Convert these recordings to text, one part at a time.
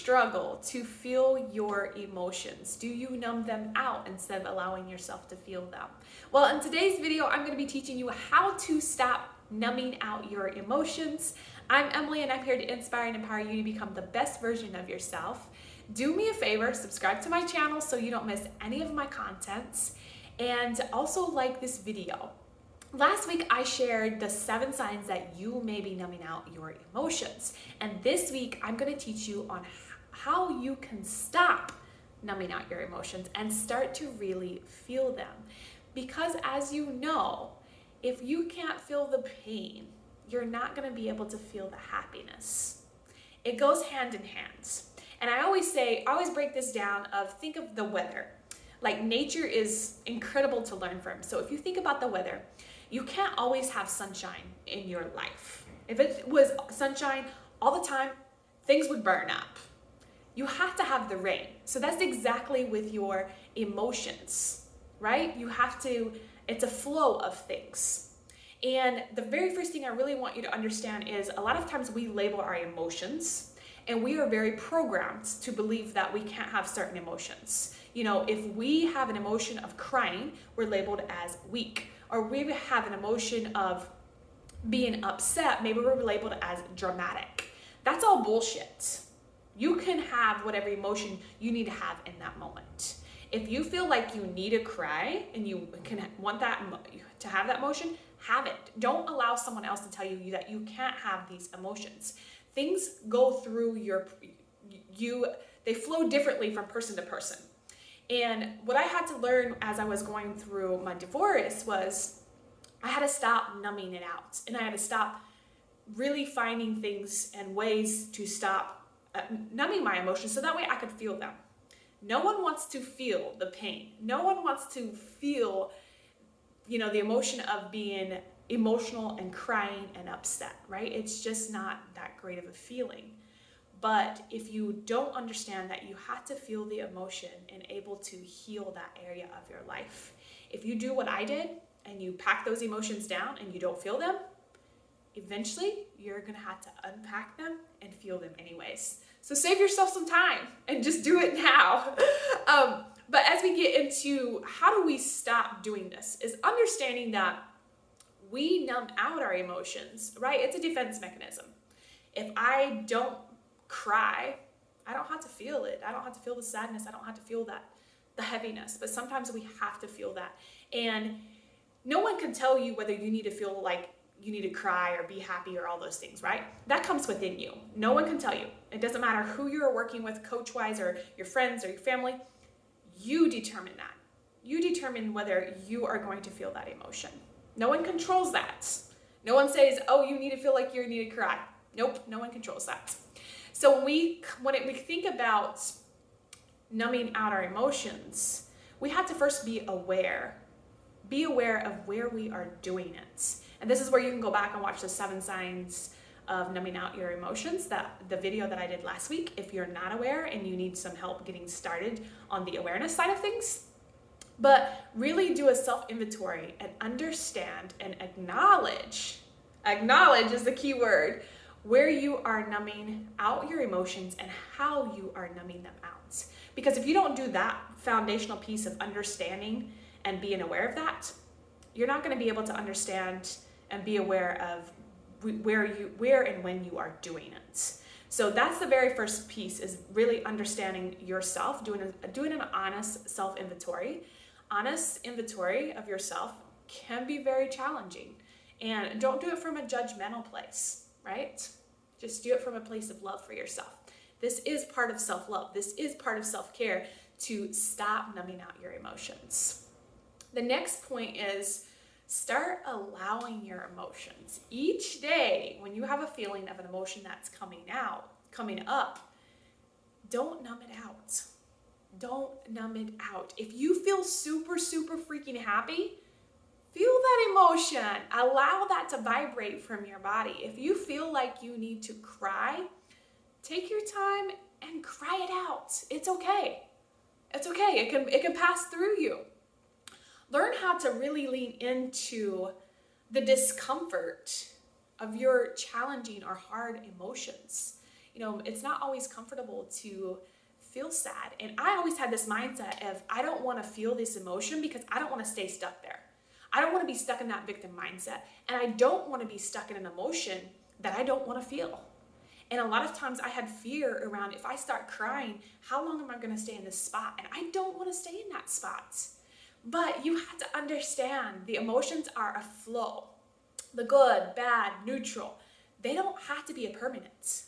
struggle to feel your emotions? Do you numb them out instead of allowing yourself to feel them? Well, in today's video, I'm going to be teaching you how to stop numbing out your emotions. I'm Emily, and I'm here to inspire and empower you to become the best version of yourself. Do me a favor, subscribe to my channel so you don't miss any of my contents, and also like this video. Last week, I shared the 7 signs that you may be numbing out your emotions. And this week, I'm going to teach you on how you can stop numbing out your emotions and start to really feel them. Because as you know, if you can't feel the pain, you're not going to be able to feel the happiness. It goes hand in hand. And I always break this down think of the weather. Like, nature is incredible to learn from. So if you think about the weather, you can't always have sunshine in your life. If it was sunshine all the time, things would burn up. You have to have the rain. So that's exactly with your emotions, right? It's a flow of things. And the very first thing I really want you to understand is a lot of times we label our emotions, and we are very programmed to believe that we can't have certain emotions. You know, if we have an emotion of crying, we're labeled as weak. Or we have an emotion of being upset, maybe we're labeled as dramatic. That's all bullshit. You can have whatever emotion you need to have in that moment. If you feel like you need to cry and you can want that to have that emotion, have it. Don't allow someone else to tell you that you can't have these emotions. Things go through they flow differently from person to person. And what I had to learn as I was going through my divorce was I had to stop numbing it out. And I had to stop really finding things and ways to stop numbing my emotions so that way I could feel them. No one wants to feel the pain. No one wants to feel, the emotion of being emotional and crying and upset, right? It's just not that great of a feeling. But if you don't understand that you have to feel the emotion and able to heal that area of your life, if you do what I did and you pack those emotions down and you don't feel them, eventually you're gonna have to unpack them and feel them anyways. So save yourself some time and just do it now. But as we get into how do we stop doing this, is understanding that we numb out our emotions, right? It's a defense mechanism. If I don't cry, I don't have to feel it. I don't have to feel the sadness. I don't have to feel the heaviness. But sometimes we have to feel that. And no one can tell you whether you need to feel like you need to cry or be happy or all those things, right? That comes within you. No one can tell you. It doesn't matter who you're working with, coach-wise, or your friends or your family. You determine that. You determine whether you are going to feel that emotion. No one controls that. No one says, oh, you need to feel like you need to cry. Nope, no one controls that. So when we think about numbing out our emotions, we have to first be aware. Be aware of where we are doing it. And this is where you can go back and watch the 7 signs of numbing out your emotions, the video that I did last week, if you're not aware and you need some help getting started on the awareness side of things. But really do a self-inventory and understand and acknowledge is the key word, where you are numbing out your emotions and how you are numbing them out. Because if you don't do that foundational piece of understanding and being aware of that, you're not going to be able to understand and be aware of where and when you are doing it. So that's the very first piece, is really understanding yourself, doing an honest self-inventory. Honest inventory of yourself can be very challenging. And don't do it from a judgmental place, right? Just do it from a place of love for yourself. This is part of self-love. This is part of self-care, to stop numbing out your emotions. The next point is start allowing your emotions. Each day when you have a feeling of an emotion that's coming up, don't numb it out. Don't numb it out. If you feel super, super freaking happy, feel that emotion. Allow that to vibrate from your body. If you feel like you need to cry, take your time and cry it out. It's okay. It's okay. It can pass through you. Learn how to really lean into the discomfort of your challenging or hard emotions. it's not always comfortable to feel sad. And I always had this mindset of, I don't want to feel this emotion because I don't want to stay stuck there. I don't want to be stuck in that victim mindset. And I don't want to be stuck in an emotion that I don't want to feel. And a lot of times I had fear around, if I start crying, how long am I going to stay in this spot? And I don't want to stay in that spot. But you have to understand the emotions are a flow. The good, bad, neutral, they don't have to be a permanent.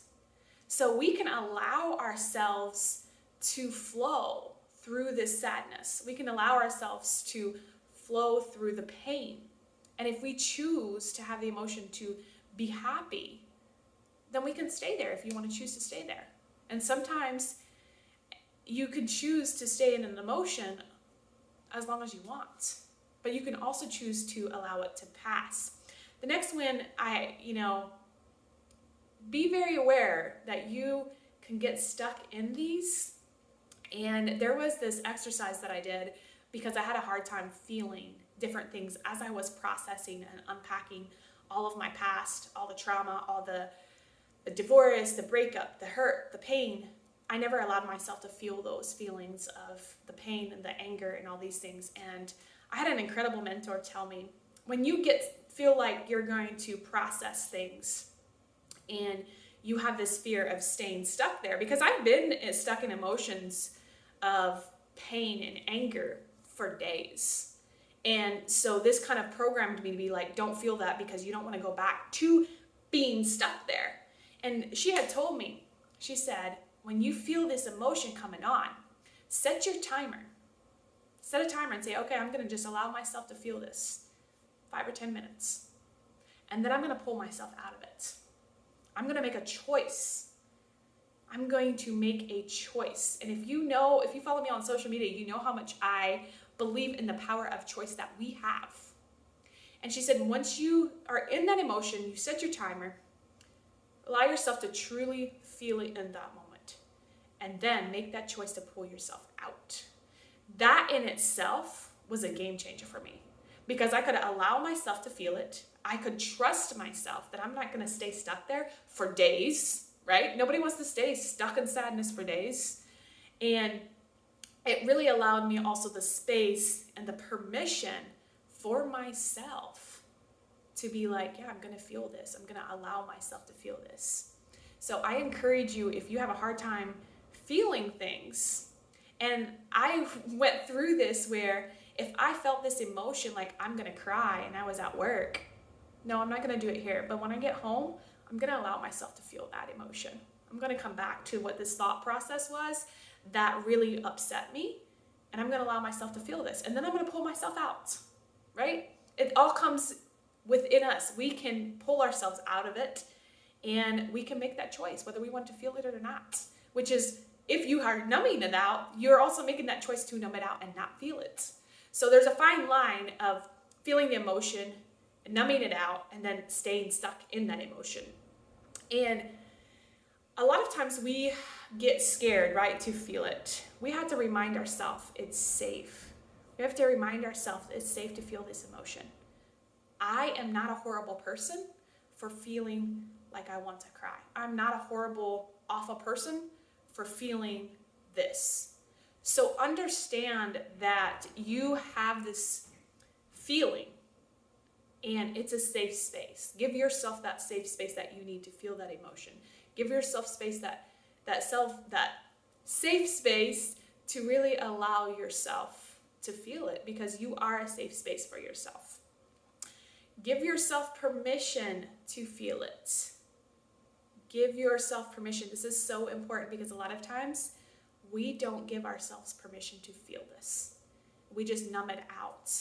So we can allow ourselves to flow through this sadness. We can allow ourselves to flow through the pain. And if we choose to have the emotion to be happy, then we can stay there if you want to choose to stay there. And sometimes you can choose to stay in an emotion as long as you want, but you can also choose to allow it to pass. The next one, be very aware that you can get stuck in these. And there was this exercise that I did because I had a hard time feeling different things as I was processing and unpacking all of my past, all the trauma, all the divorce, the breakup, the hurt, the pain. I never allowed myself to feel those feelings of the pain and the anger and all these things. And I had an incredible mentor tell me, when you feel like you're going to process things and you have this fear of staying stuck there, because I've been stuck in emotions of pain and anger for days. And so this kind of programmed me to be like, don't feel that because you don't want to go back to being stuck there. And she had told me, she said, when you feel this emotion coming on, set your timer. Set a timer and say, okay, I'm going to just allow myself to feel this 5 or 10 minutes. And then I'm going to pull myself out of it. I'm going to make a choice. I'm going to make a choice. And if you follow me on social media, you know how much I believe in the power of choice that we have. And she said, once you are in that emotion, you set your timer, allow yourself to truly feel it in that moment, and then make that choice to pull yourself out. That in itself was a game changer for me, because I could allow myself to feel it. I could trust myself that I'm not going to stay stuck there for days, right? Nobody wants to stay stuck in sadness for days. And it really allowed me also the space and the permission for myself to be like, yeah, I'm going to feel this. I'm going to allow myself to feel this. So I encourage you, if you have a hard time feeling things, and I went through this where if I felt this emotion, like I'm going to cry and I was at work, no, I'm not going to do it here. But when I get home, I'm going to allow myself to feel that emotion. I'm going to come back to what this thought process was that really upset me. And I'm going to allow myself to feel this. And then I'm going to pull myself out, right? It all comes within us. We can pull ourselves out of it, and we can make that choice whether we want to feel it or not, which is, if you are numbing it out, you're also making that choice to numb it out and not feel it. So there's a fine line of feeling the emotion, numbing it out, and then staying stuck in that emotion. And a lot of times we get scared, right, to feel it. We have to remind ourselves it's safe. We have to remind ourselves it's safe to feel this emotion. I am not a horrible person for feeling like I want to cry. I'm not a horrible, awful person for feeling this. So understand that you have this feeling, and it's a safe space. Give yourself that safe space that you need to feel that emotion. Give yourself space, that safe space to really allow yourself to feel it, because you are a safe space for yourself. Give yourself permission to feel it. Give yourself permission. This is so important, because a lot of times we don't give ourselves permission to feel this. We just numb it out.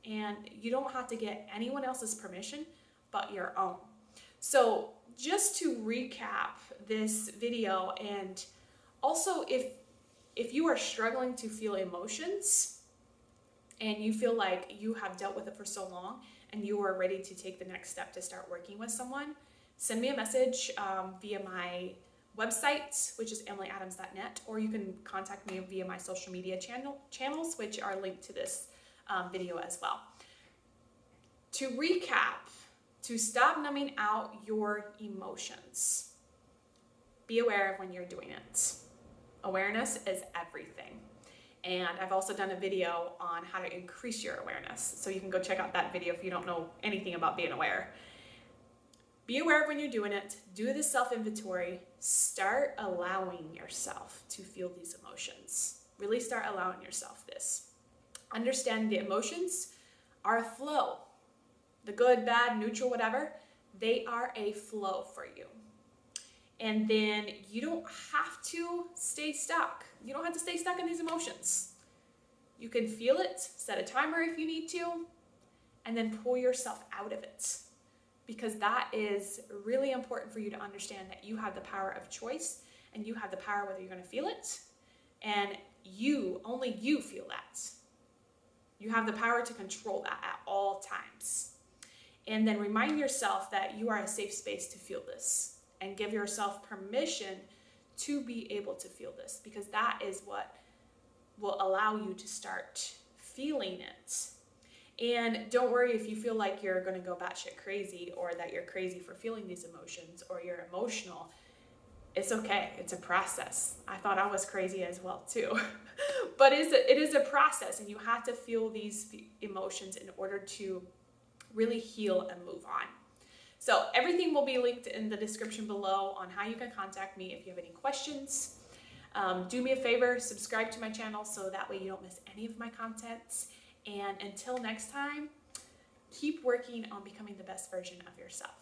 And you don't have to get anyone else's permission but your own. So just to recap this video, and also if you are struggling to feel emotions and you feel like you have dealt with it for so long and you are ready to take the next step to start working with someone, send me a message via my website, which is emilyadams.net, or you can contact me via my social media channels, which are linked to this video as well. To recap, to stop numbing out your emotions, Be aware of when you're doing it. Awareness is everything. And I've also done a video on how to increase your awareness. So you can go check out that video if you don't know anything about being aware. Be aware of when you're doing it. Do the self-inventory. Start allowing yourself to feel these emotions. Really start allowing yourself this. Understand the emotions are a flow. The good, bad, neutral, whatever, they are a flow for you. And then you don't have to stay stuck. You don't have to stay stuck in these emotions. You can feel it, set a timer if you need to, and then pull yourself out of it. Because that is really important for you to understand that you have the power of choice and you have the power whether you're going to feel it. And only you feel that. You have the power to control that at all times. And then remind yourself that you are a safe space to feel this. And give yourself permission to be able to feel this, because that is what will allow you to start feeling it. And don't worry if you feel like you're going to go batshit crazy, or that you're crazy for feeling these emotions, or you're emotional. It's okay. It's a process. I thought I was crazy as well too. But it is a process, and you have to feel these emotions in order to really heal and move on. So everything will be linked in the description below on how you can contact me if you have any questions. Do me a favor, subscribe to my channel so that way you don't miss any of my contents. And until next time, keep working on becoming the best version of yourself.